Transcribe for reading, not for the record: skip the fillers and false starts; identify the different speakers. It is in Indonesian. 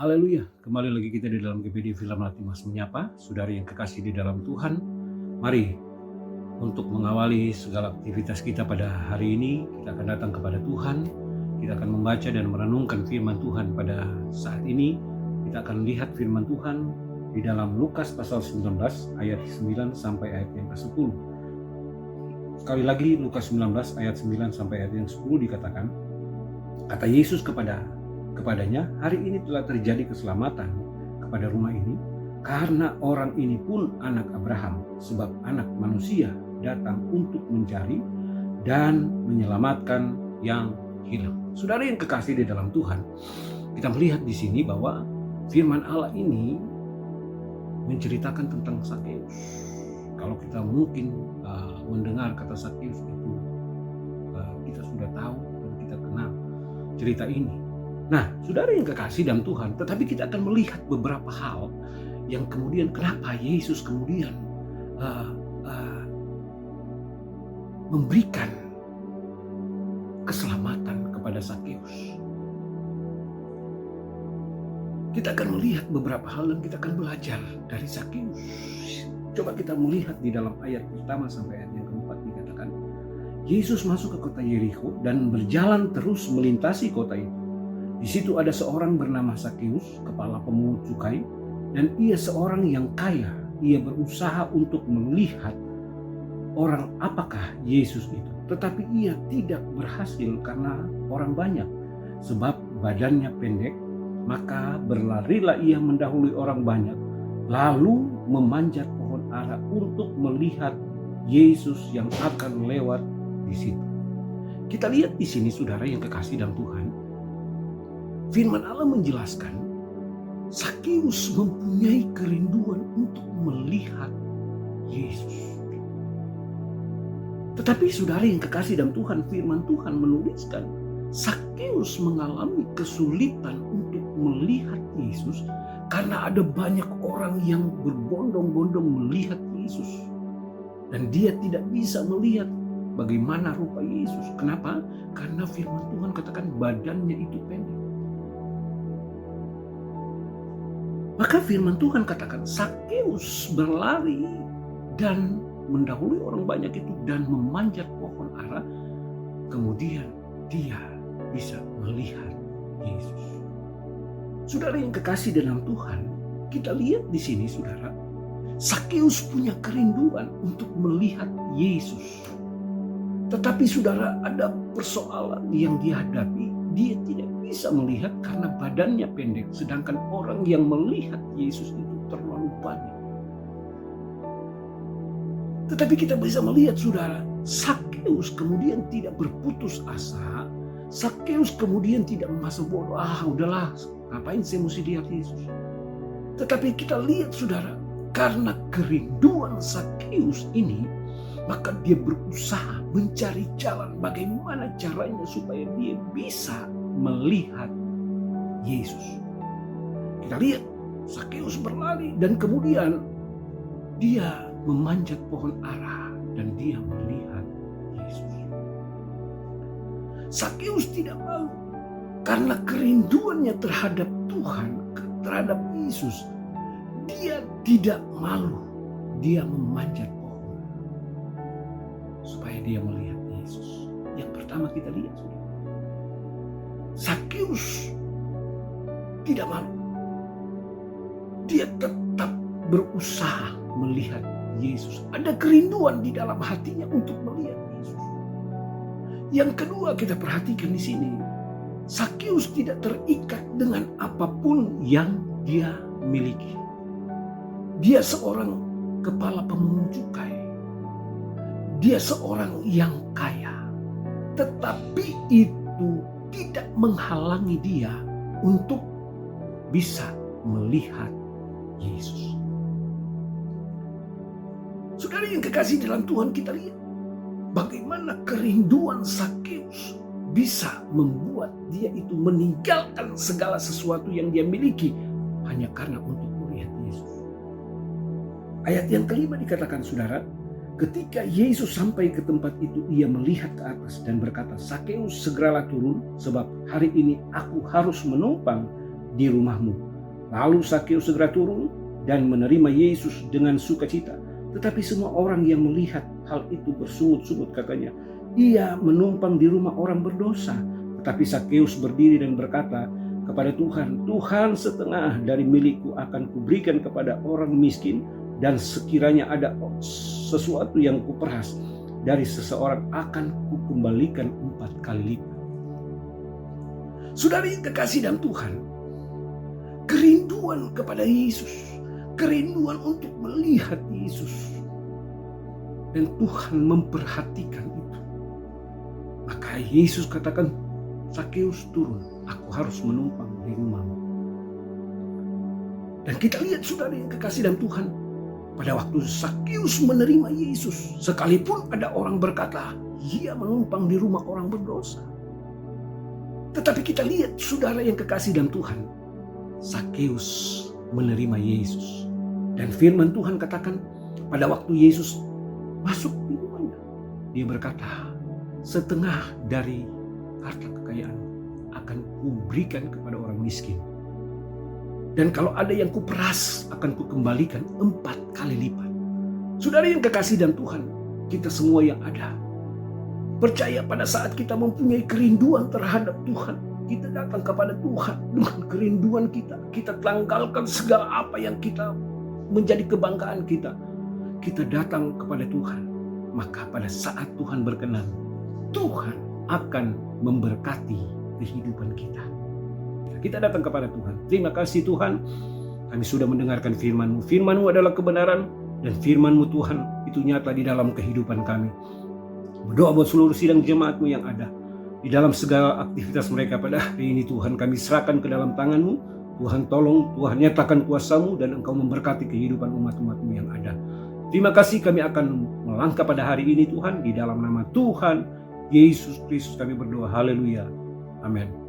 Speaker 1: Haleluya, kembali lagi kita di dalam GPD Film Latimas Menyapa. Saudari yang kekasih di dalam Tuhan, mari untuk mengawali segala aktivitas kita pada hari ini, kita akan datang kepada Tuhan. Kita akan membaca dan merenungkan firman Tuhan pada saat ini. Kita akan lihat firman Tuhan di dalam Lukas pasal 19 ayat 9 sampai ayat yang ke-10. Sekali lagi Lukas 19 ayat 9 sampai ayat yang 10 dikatakan, kata Yesus kepadanya, hari ini telah terjadi keselamatan kepada rumah ini, karena orang ini pun anak Abraham, sebab anak manusia datang untuk mencari dan menyelamatkan yang hilang. Saudara yang kekasih di dalam Tuhan, kita melihat di sini bahwa firman Allah ini menceritakan tentang Sakeus. Kalau kita mungkin mendengar kata Sakeus itu, kita sudah tahu dan kita kenal cerita ini. Nah, saudara yang kekasih dalam Tuhan, tetapi kita akan melihat beberapa hal yang kemudian kenapa Yesus kemudian memberikan keselamatan kepada Sakeus. Kita akan melihat beberapa hal dan kita akan belajar dari Sakeus. Coba kita melihat di dalam ayat pertama sampai ayat yang keempat dikatakan, Yesus masuk ke kota Yerikho dan berjalan terus melintasi kota itu. Di situ ada seorang bernama Sakeus, kepala pemungut cukai, dan ia seorang yang kaya. Ia berusaha untuk melihat orang apakah Yesus itu. Tetapi ia tidak berhasil karena orang banyak, sebab badannya pendek. Maka berlarilah ia mendahului orang banyak, lalu memanjat pohon ara untuk melihat Yesus yang akan lewat di situ. Kita lihat di sini saudara yang kekasih dalam Tuhan, firman Allah menjelaskan Sakeus mempunyai kerinduan untuk melihat Yesus. Tetapi saudara yang kekasih dalam Tuhan, firman Tuhan menuliskan Sakeus mengalami kesulitan untuk melihat Yesus karena ada banyak orang yang berbondong-bondong melihat Yesus. Dan dia tidak bisa melihat bagaimana rupa Yesus. Kenapa? Karena firman Tuhan katakan badannya itu pendek. Maka firman Tuhan katakan Sakeus berlari dan mendahului orang banyak itu dan memanjat pohon ara. Kemudian dia bisa melihat Yesus. Saudara yang kekasih dalam Tuhan, kita lihat di sini saudara, Sakeus punya kerinduan untuk melihat Yesus. Tetapi saudara, ada persoalan yang dihadapi. Dia tidak bisa melihat karena badannya pendek. Sedangkan orang yang melihat Yesus itu terlalu banyak. Tetapi kita bisa melihat saudara, Sakeus kemudian tidak berputus asa. Sakeus kemudian tidak merasa bodoh. Udahlah, ngapain saya mesti lihat Yesus. Tetapi kita lihat saudara, karena kerinduan Sakeus ini, maka dia berusaha mencari jalan bagaimana caranya supaya dia bisa melihat Yesus. Kita lihat Sakeus berlari dan kemudian dia memanjat pohon ara dan dia melihat Yesus. Sakeus tidak mau karena kerinduannya terhadap Tuhan, terhadap Yesus. Dia tidak malu. Dia memanjat pohon supaya dia melihat Yesus. Yang pertama kita lihat, Sakeus tidak malu. Dia tetap berusaha melihat Yesus. Ada kerinduan di dalam hatinya untuk melihat Yesus. Yang kedua kita perhatikan di sini, Sakeus tidak terikat dengan apapun yang dia miliki. Dia seorang kepala pemungut cukai. Dia seorang yang kaya. Tetapi itu tidak menghalangi dia untuk bisa melihat Yesus. Saudara yang kekasih dalam Tuhan, kita lihat bagaimana kerinduan Sakeus bisa membuat dia itu meninggalkan segala sesuatu yang dia miliki hanya karena untuk melihat Yesus. Ayat yang kelima dikatakan saudara, ketika Yesus sampai ke tempat itu, ia melihat ke atas dan berkata, Sakeus segeralah turun, sebab hari ini aku harus menumpang di rumahmu. Lalu Sakeus segera turun dan menerima Yesus dengan sukacita. Tetapi semua orang yang melihat hal itu bersungut-sungut, katanya, ia menumpang di rumah orang berdosa. Tetapi Sakeus berdiri dan berkata kepada Tuhan, Tuhan, setengah dari milikku akan kuberikan kepada orang miskin, dan sekiranya ada sesuatu yang kuperas dari seseorang akan kukembalikan 4 kali lipat. Saudara yang kekasih dalam Tuhan, kerinduan kepada Yesus, kerinduan untuk melihat Yesus, dan Tuhan memperhatikan itu. Maka Yesus katakan, Sakeus turun, aku harus menumpang di rumahmu. Dan kita lihat saudara yang kekasih dalam Tuhan, pada waktu Sakeus menerima Yesus, sekalipun ada orang berkata, ia menumpang di rumah orang berdosa. Tetapi kita lihat saudara yang kekasih dalam Tuhan, Sakeus menerima Yesus. Dan firman Tuhan katakan, pada waktu Yesus masuk di rumahnya, dia berkata, setengah dari harta kekayaan akan kuberikan kepada orang miskin. Dan kalau ada yang kuperas, akan kukembalikan 4 kali lipat. Saudara yang kekasih dalam Tuhan, kita semua yang ada, percaya pada saat kita mempunyai kerinduan terhadap Tuhan, kita datang kepada Tuhan dengan kerinduan kita. Kita tanggalkan segala apa yang kita menjadi kebanggaan kita. Kita datang kepada Tuhan. Maka pada saat Tuhan berkenan, Tuhan akan memberkati kehidupan kita. Kita datang kepada Tuhan. Terima kasih Tuhan, kami sudah mendengarkan firman-Mu. Firman-Mu adalah kebenaran, dan firman-Mu Tuhan itu nyata di dalam kehidupan kami. Berdoa buat seluruh sidang jemaat-Mu yang ada di dalam segala aktivitas mereka pada hari ini. Tuhan, kami serahkan ke dalam tangan-Mu. Tuhan, tolong, Tuhan nyatakan kuasa-Mu, dan Engkau memberkati kehidupan umat-umat-Mu yang ada. Terima kasih, kami akan melangkah pada hari ini Tuhan, di dalam nama Tuhan Yesus Kristus kami berdoa. Haleluya. Amin.